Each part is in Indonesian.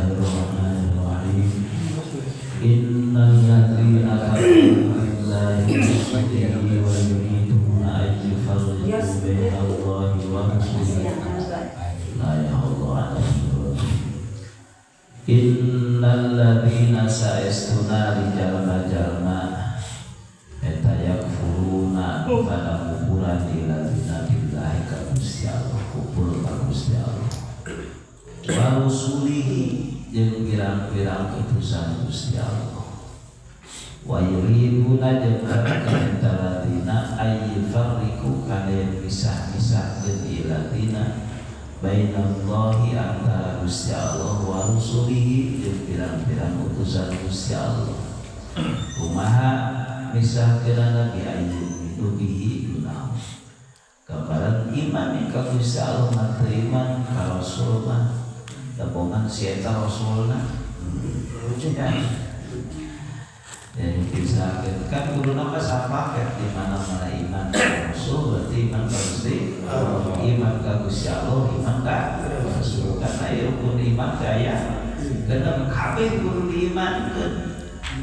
Bismillahirrahmanirrahim. Innal ladzina kafaru billahi wa yuriduna an yufarriqu baina Allahi wa rasulihi la yahduna. Innal ladzina sa'istuna jalma eta yakfuruna pada kuburan iladzina billahi ka Gusti Allah, kubur ka Gusti Allah wa rusulihi jeung pirang-pirang utusan Gusti Allah, wa yuriduna jeung eta ladina ayyifarriqu kana pisah-pisahkeun iladzina bainallahi antara Gusti Allah wa rusulihi jeung pirang-pirang utusan Gusti Allah. Kumaha misahkeun Nabi ayyub itu bihi dunau kabaran iman ka Gusti Allah materiman ka Rasul mah tabongan si eta Rasulna jadi pisahkeun kan kuduna mah sapaket di mana-mana iman ka Rasul berarti iman ka Gusti iman ka Gusti Allah iman ka Rasul karena rukun iman kaya kana kabeh kudu diimankeun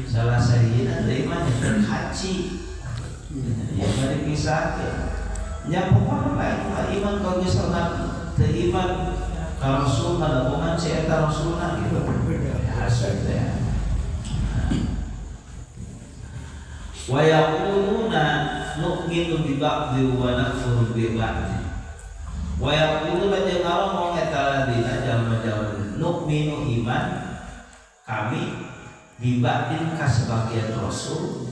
salah sahina teh iman jeung haji ya bari pisahkeun nya pokona iman ka Gusti Allah teu iman ka Rasul tabongan si eta Rasulna gitu hasil teh wa yaquluna nu'minu bi ba'di wa nakfuru bi ba'di wa yaquluna jeung ngomong eta ladina jalma-jalma nu'minu iman kami bi ba'din ka sebagian rasul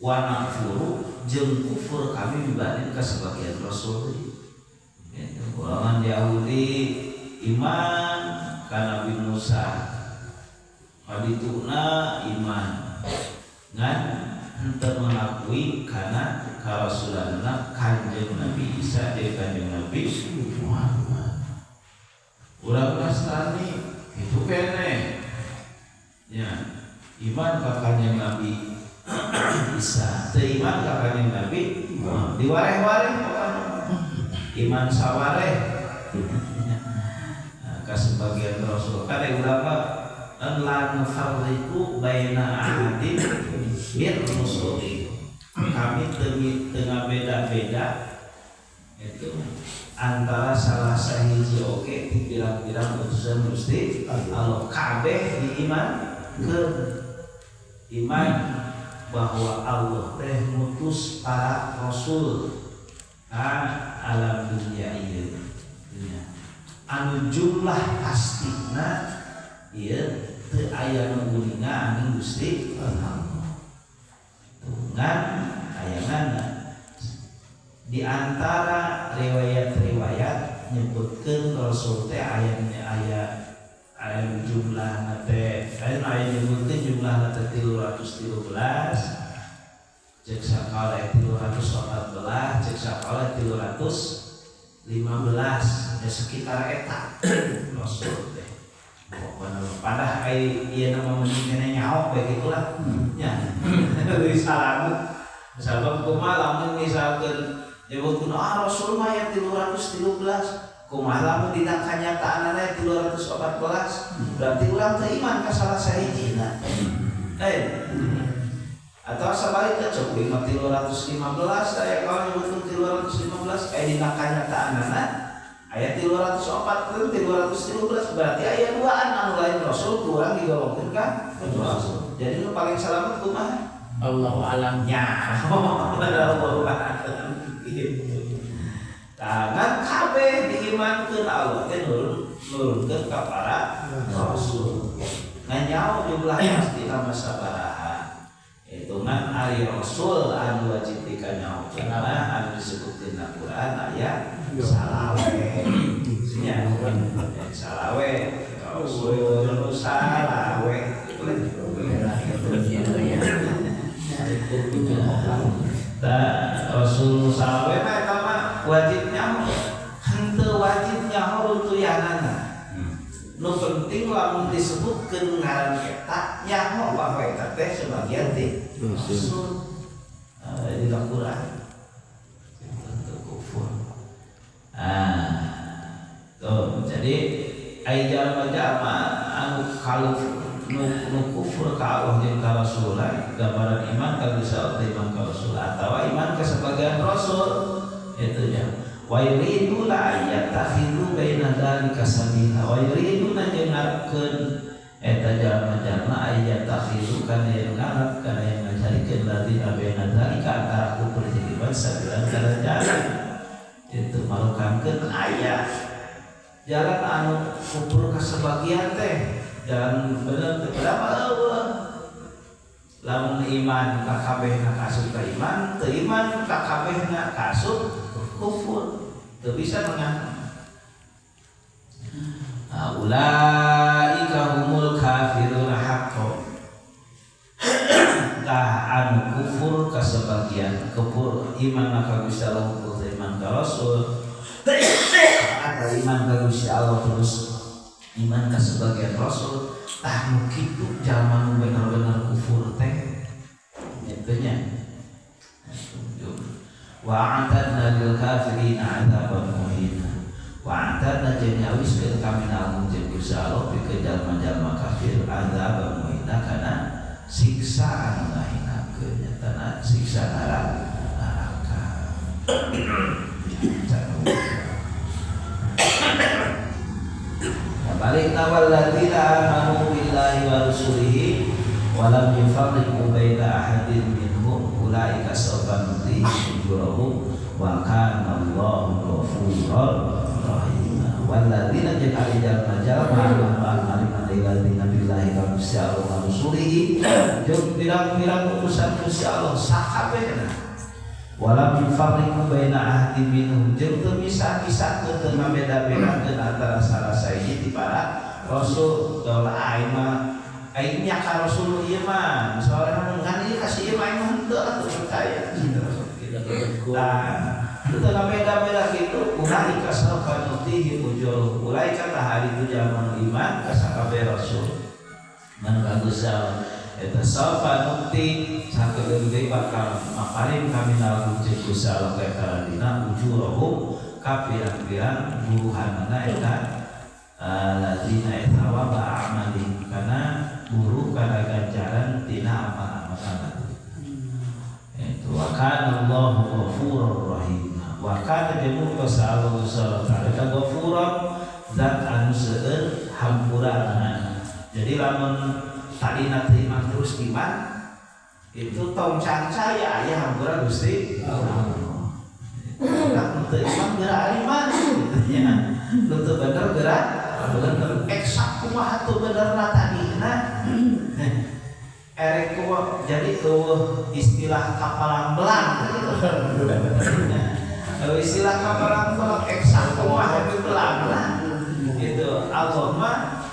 wa nakfuru jeung kufur kami bi ba'din ka sebagian rasul. Golongan Yahudi iman ka Nabi Musa hadituna iman ngan henteu mengakui kana karasulanna Kanjeng Nabi Isa jeung Kanjeng Nabi Muhammad. Urang Nasrani itu kene ya iman ka Kanjeng Nabi Isa teu iman ka Kanjeng Nabi Muhammad diwareh-wareh pokona iman sawareh ka sebagian rasul kada ulama la nufarriqu baina ahadin min rusuli kami tengah beda-beda itu antara salah sahiji oke pirang-pirang utusan Gusti Allah kabeh diiman ke iman bahwa Allah teh mutus para rasul alam dunia ieu anu jumlah pastina ieu teu aya nu geuningan anu Gusti Allah. Ngan ayanganna di antara riwayat-riwayat nyebutkeun Rasul teh aya jumlahna teh aya nyebutkeun jumlahna teh 313 cek sakala 314 cek sakala 315 ya sekitar eta Rasul teh padahal ieu nama mending nyaho bae gitulah nya deui salamet sabab kumaha lamun misalkeun nyebutkeun Rasul mah aya 313 kumaha lamun dina kanyataanna 314 berarti urang teu iman ka salah sahijina atau sebaliknya cukup 315 aya kawan nyebutkeun 315 aya dina kanyataanna ayat 304 313 berarti ayat 2an anu lain Rasul kurang digolongkeun ka Rasul. Jadi nu paling selamat kumaha? Allahu a'lam. Ya. Allahu a'lam. Tangan kabeh diimankeun Allah teh nurunkeun ka para rasul. Nganyao jumlah pasti nama sabaraha. Hitungan ari Rasul anu wajib dikanyaho anu disebut dina Quran aya salaweh nya salaweh Rasul salaweh Rasul salaweh mah eta mah wajib nyaho henteu wajib nyaho runtuyanana nu penting lamun disebutkeun ngaran eta nyaho bahwa eta teh sebagian ti Rasul di Al-Qur'an kufur. Tuh jadi ai jalma-jalma anu kalau nu kufur ka Allah jeung ka Rasulullah gambaran iman ka Gusti Allah iman ka Rasul atawa iman ka sebagian Rasul itu nya wa yuridu la ayatakhidu baina dzalika sabila wa yuridu jeung ngarepkeun eta jalma-jalma ayatakhidu kana yang ngarep kana yang ngajarikeun ladina baina dzalika antara kufur jeung iman sabila kana jalan itu malukankeun aya jalan anu kufur ka sebagian teh dan benar berapa Allah lamun iman ka kabehna kasut ka iman teu iman ka kabehna kasut kufur teu bisa mengaku ulaika humul kafirun haqqo tah anu kufur ka sebagian kufur iman ka Gusti Allah kufur iman ka Rasul atau iman ka Gusti Allah terus iman ke sebagian Rasul tah nu kitu jalma nu bener-bener kufur teh intinya wa a'tadna lil kafirina 'adzaban muhina wa a'tadna janyawis kami nanggung jeung Gusti Allah pikeun jalma-jalma kafir 'adzaban muhina kana siksa anu ngahinakeun nyatana siksa neraka balik nawal ladina amanu billahi wa rasulihi wa lam yufarriqu baina ahadin minhum ulaika sawfa nutihim ujurahum wa kana Allahu ghafurur rahim wal ladina jeung jalma-jalma amanu billahi wa rasulihi jeung pirang-pirang utusan Gusti Allah sakabehna walam yufarriqu baina ahadin minhum jeung teu misah-misahkeun teu mabeda-bedakeun antara salah sahiji para rasul daul aing mah aing nya ka rasul ieu mah soalna ngan ieu kasih ieu mah aing mah henteu atuh percaya nah teu mabeda-beda kitu ulaika sawfa nutihi ujur ulaika tah hari itu jalma iman ka sakabeh rasul man bagus eta sawfa nukti sakedeung deui bakal maparin kami nalung jeung Gusti Allah ka karadina ujurahum ka pirang-pirang buruhanna eta ladina eta wa ba'amali kana buru kana ganjaran tina amal-amal itu wa kana Allahu ghafurur rahim wa kana jeung Gusti Allah subhanahu wa ta'ala ghafurun zat anu seueur hampuranna jadi lamun tadi nanti iman terus iman itu tongcang saya ayah hampura Gusti Allah untuk iman gerak iman gitu untuk bener gerak bener eksak kumaha tuh bener tadina erek jadi istilah kapalan belang istilah kapalan belang eksak kumaha itu belang itu Allah mah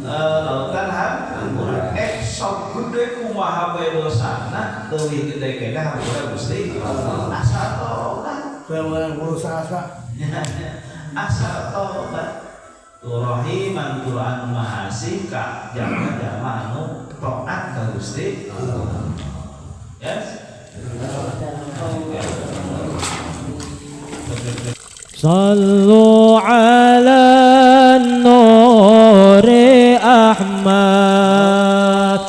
lautan hampura sok gede kumaha bae dosana leuwih gede kena hampura Gusti asal tobat teuing berusaha asal tobat Rahiman Quran mahasih ka jama-jama anu taat ka Gusti yes sallu ala nur Ahmad